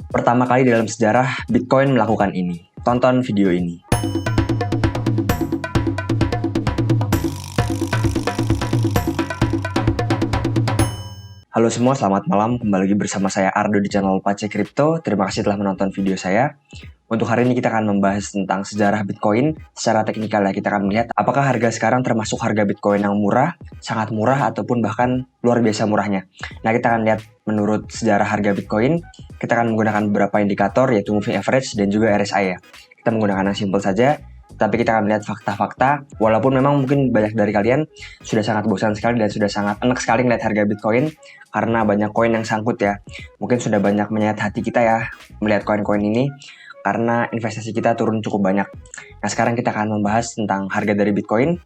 Pertama kali dalam sejarah Bitcoin melakukan ini. Tonton video ini. Halo semua, selamat malam. Kembali lagi bersama saya Ardo di channel Pace Crypto. Terima kasih telah menonton video saya. Untuk hari ini kita akan membahas tentang sejarah Bitcoin. Secara teknikal ya, kita akan melihat apakah harga sekarang termasuk harga Bitcoin yang murah, sangat murah, ataupun bahkan luar biasa murahnya. Nah, kita akan lihat menurut sejarah harga Bitcoin. Kita akan menggunakan beberapa indikator, yaitu Moving Average dan juga RSI ya. Kita menggunakan yang simple saja. Tapi kita akan melihat fakta-fakta, walaupun memang mungkin banyak dari kalian sudah sangat bosan sekali dan sudah sangat enak sekali melihat harga Bitcoin karena banyak koin yang sangkut ya. Mungkin sudah banyak menyayat hati kita ya melihat koin-koin ini karena investasi kita turun cukup banyak. Nah, sekarang kita akan membahas tentang harga dari Bitcoin.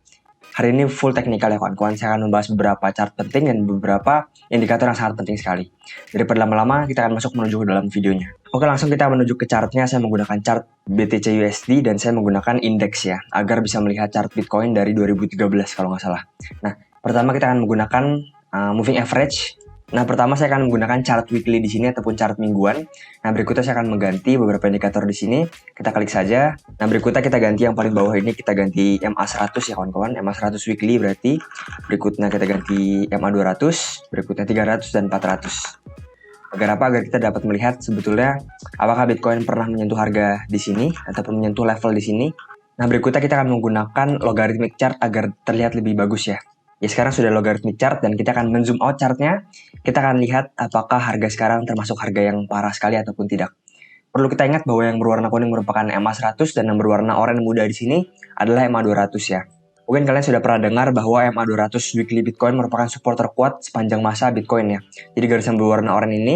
Hari ini full teknikal ya kawan-kawan. Saya akan membahas beberapa chart penting dan beberapa indikator yang sangat penting sekali. Daripada lama-lama, kita akan masuk menuju ke dalam videonya. Oke, langsung kita menuju ke chartnya. Saya menggunakan chart BTC USD dan saya menggunakan indeks ya, agar bisa melihat chart Bitcoin dari 2013 kalau nggak salah. Nah, pertama kita akan menggunakan moving average. Nah, pertama saya akan menggunakan chart weekly di sini ataupun chart mingguan. Nah, berikutnya saya akan mengganti beberapa indikator di sini. Kita klik saja. Nah, berikutnya kita ganti yang paling bawah ini, kita ganti MA100 ya kawan-kawan. MA100 weekly berarti. Berikutnya kita ganti MA200, berikutnya 300 dan 400. Agar apa? Agar kita dapat melihat sebetulnya apakah Bitcoin pernah menyentuh harga di sini ataupun menyentuh level di sini. Nah, berikutnya kita akan menggunakan logarithmic chart agar terlihat lebih bagus ya. Ya, sekarang sudah logarithmic chart dan kita akan men-zoom out chartnya. Kita akan lihat apakah harga sekarang termasuk harga yang parah sekali ataupun tidak. Perlu kita ingat bahwa yang berwarna kuning merupakan MA100 dan yang berwarna oranye muda di sini adalah MA200 ya. Mungkin kalian sudah pernah dengar bahwa MA200 weekly Bitcoin merupakan support terkuat sepanjang masa Bitcoin ya. Jadi garis yang berwarna oranye ini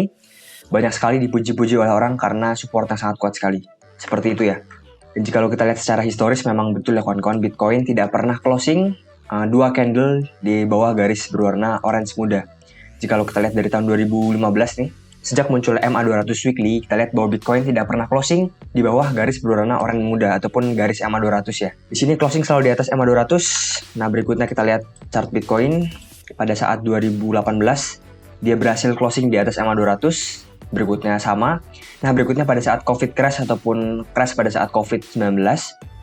banyak sekali dipuji-puji oleh orang karena support yang sangat kuat sekali. Seperti itu ya. Dan jika kita lihat secara historis memang betul ya kawan-kawan, Bitcoin tidak pernah closing dua candle di bawah garis berwarna orange muda. Jika kita lihat dari tahun 2015 nih, sejak muncul MA200 weekly, kita lihat bahwa Bitcoin tidak pernah closing di bawah garis berwarna orange muda ataupun garis MA200 ya. Di sini closing selalu di atas MA200. Nah, berikutnya kita lihat chart Bitcoin pada saat 2018, dia berhasil closing di atas MA200. Berikutnya sama. Nah, berikutnya pada saat COVID crash ataupun crash pada saat COVID-19,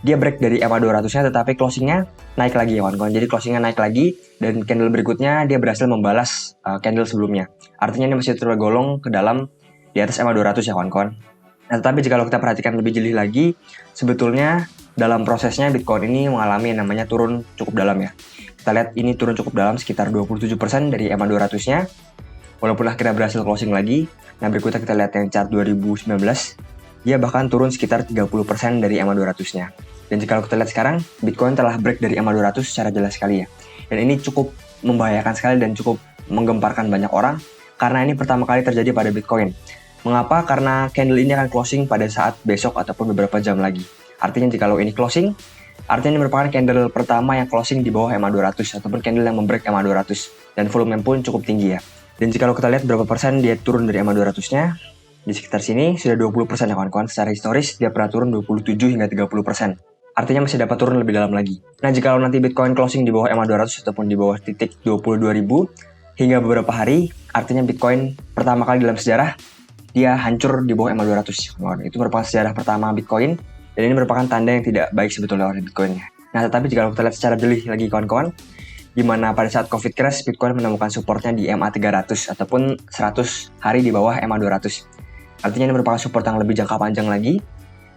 dia break dari MA200-nya tetapi closingnya naik lagi ya kawan-kawan. Jadi closingnya naik lagi dan candle berikutnya dia berhasil membalas candle sebelumnya. Artinya ini masih tergolong ke dalam di atas MA200 ya kawan-kawan. Nah, tetapi jika kita perhatikan lebih jeli lagi, sebetulnya dalam prosesnya Bitcoin ini mengalami yang namanya turun cukup dalam ya. Kita lihat ini turun cukup dalam sekitar 27% dari MA200-nya. Walaupun akhirnya berhasil closing lagi. Nah, berikutnya kita lihat yang chart 2019. Dia bahkan turun sekitar 30% dari MA200-nya. Dan jika kita lihat sekarang, Bitcoin telah break dari MA200 secara jelas sekali ya. Dan ini cukup membahayakan sekali dan cukup menggemparkan banyak orang, karena ini pertama kali terjadi pada Bitcoin. Mengapa? Karena candle ini akan closing pada saat besok ataupun beberapa jam lagi. Artinya jika ini closing, artinya ini merupakan candle pertama yang closing di bawah MA200 ataupun candle yang membreak MA200. Dan volume pun cukup tinggi ya. Dan jika kita lihat berapa persen dia turun dari MA200-nya, di sekitar sini sudah 20% ya kawan-kawan. Secara historis dia pernah turun 27 hingga 30%. Artinya masih dapat turun lebih dalam lagi. Nah, jika nanti Bitcoin closing di bawah MA200 ataupun di bawah titik 22.000 hingga beberapa hari, artinya Bitcoin pertama kali dalam sejarah dia hancur di bawah MA200. Itu merupakan sejarah pertama Bitcoin dan ini merupakan tanda yang tidak baik sebetulnya oleh Bitcoinnya. Nah, tetapi jika kita lihat secara jeli lagi kawan-kawan, di mana pada saat COVID crash Bitcoin menemukan supportnya di MA300 ataupun 100 hari di bawah MA200. Artinya ini merupakan support yang lebih jangka panjang lagi.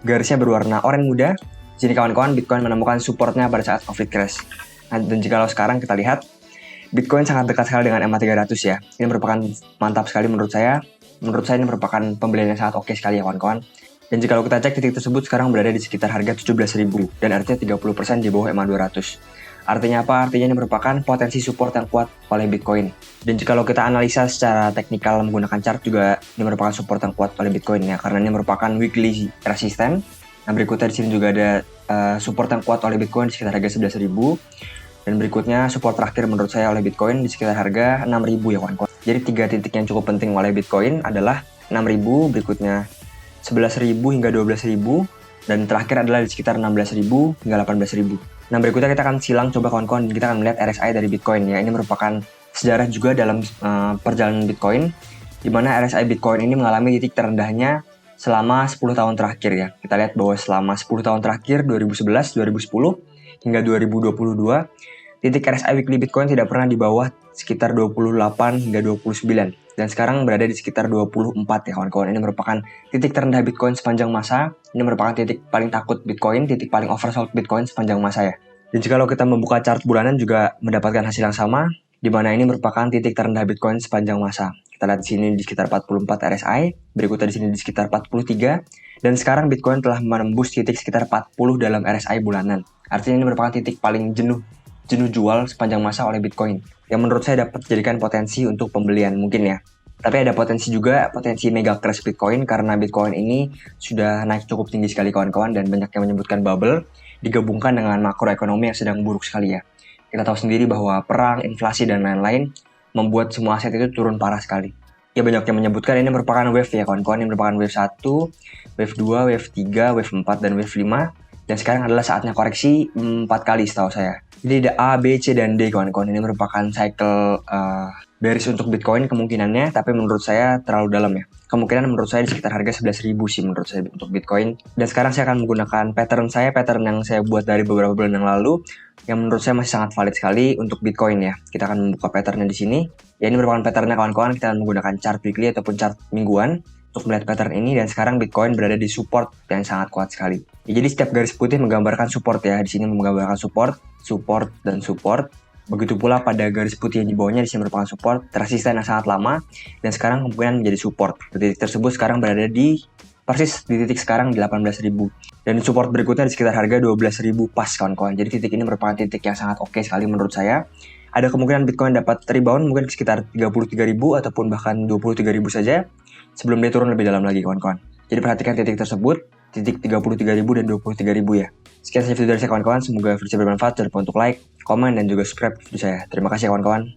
Garisnya berwarna oranye muda. Jadi kawan-kawan, Bitcoin menemukan supportnya pada saat COVID crash. Nah, dan jika sekarang kita lihat, Bitcoin sangat dekat sekali dengan MA300 ya. Ini merupakan mantap sekali menurut saya. Menurut saya ini merupakan pembelian yang sangat oke sekali ya kawan-kawan. Dan jika kita cek titik tersebut sekarang berada di sekitar harga 17.000 dan artinya 30% di bawah MA200. Artinya apa? Artinya ini merupakan potensi support yang kuat oleh Bitcoin. Dan jika kita analisa secara teknikal menggunakan chart juga ini merupakan support yang kuat oleh Bitcoin ya, karena ini merupakan weekly resistance. Nah, berikutnya di sini juga ada support yang kuat oleh Bitcoin di sekitar harga 11.000. Dan berikutnya support terakhir menurut saya oleh Bitcoin di sekitar harga 6.000 ya kawan-kawan. Jadi 3 titik yang cukup penting oleh Bitcoin adalah 6.000, berikutnya 11.000 hingga 12.000, dan terakhir adalah di sekitar 16.000 hingga 18.000. Nah, berikutnya kita akan silang coba kawan-kawan, kita akan melihat RSI dari Bitcoin ya. Ini merupakan sejarah juga dalam perjalanan Bitcoin, di mana RSI Bitcoin ini mengalami titik terendahnya selama 10 tahun terakhir ya. Kita lihat bahwa selama 10 tahun terakhir 2011, 2010 hingga 2022 titik RSI weekly Bitcoin tidak pernah di bawah sekitar 28 hingga 29 dan sekarang berada di sekitar 24 ya kawan-kawan. Ini merupakan titik terendah Bitcoin sepanjang masa. Ini merupakan titik paling takut Bitcoin, titik paling oversold Bitcoin sepanjang masa ya. Dan jika kita membuka chart bulanan juga mendapatkan hasil yang sama, di mana ini merupakan titik terendah Bitcoin sepanjang masa. Kita lihat di sini di sekitar 44 RSI, berikutnya di sini di sekitar 43, dan sekarang Bitcoin telah menembus titik sekitar 40 dalam RSI bulanan. Artinya ini merupakan titik paling jenuh jual sepanjang masa oleh Bitcoin, yang menurut saya dapat dijadikan potensi untuk pembelian mungkin ya. Tapi ada potensi mega crash Bitcoin karena Bitcoin ini sudah naik cukup tinggi sekali kawan-kawan dan banyak yang menyebutkan bubble digabungkan dengan makroekonomi yang sedang buruk sekali ya. Kita tahu sendiri bahwa perang, inflasi, dan lain-lain membuat semua aset itu turun parah sekali. Ya banyak yang menyebutkan ini merupakan wave ya kawan-kawan, ini merupakan wave 1, wave 2, wave 3, wave 4, dan wave 5. Dan sekarang adalah saatnya koreksi 4 kali setahu saya. Jadi ada A, B, C, dan D kawan-kawan. Ini merupakan cycle bearish untuk Bitcoin kemungkinannya, tapi menurut saya terlalu dalam ya. Kemungkinan menurut saya di sekitar harga 11.000 sih menurut saya untuk Bitcoin. Dan sekarang saya akan menggunakan pattern yang saya buat dari beberapa bulan yang lalu, yang menurut saya masih sangat valid sekali untuk Bitcoin ya. Kita akan membuka patternnya di sini. Ya ini merupakan patternnya kawan-kawan, kita akan menggunakan chart weekly ataupun chart mingguan untuk melihat pattern ini, dan sekarang Bitcoin berada di support yang sangat kuat sekali. Ya, jadi setiap garis putih menggambarkan support ya. Di sini menggambarkan support, dan support. Begitu pula pada garis putih yang di bawahnya, di sini merupakan support, resisten yang sangat lama, dan sekarang kemungkinan menjadi support. Titik tersebut sekarang berada di persis di titik sekarang di 18.000. Dan support berikutnya di sekitar harga 12.000 pas kawan-kawan. Jadi titik ini merupakan titik yang sangat oke sekali menurut saya. Ada kemungkinan Bitcoin dapat rebound mungkin sekitar 33.000 ataupun bahkan 23.000 saja sebelum dia turun lebih dalam lagi kawan-kawan. Jadi perhatikan titik tersebut, titik 33.000 dan 23.000 ya. Sekian saja video dari saya kawan-kawan, semoga video bermanfaat. Jangan lupa untuk like, komen, dan juga subscribe video saya. Terima kasih kawan-kawan.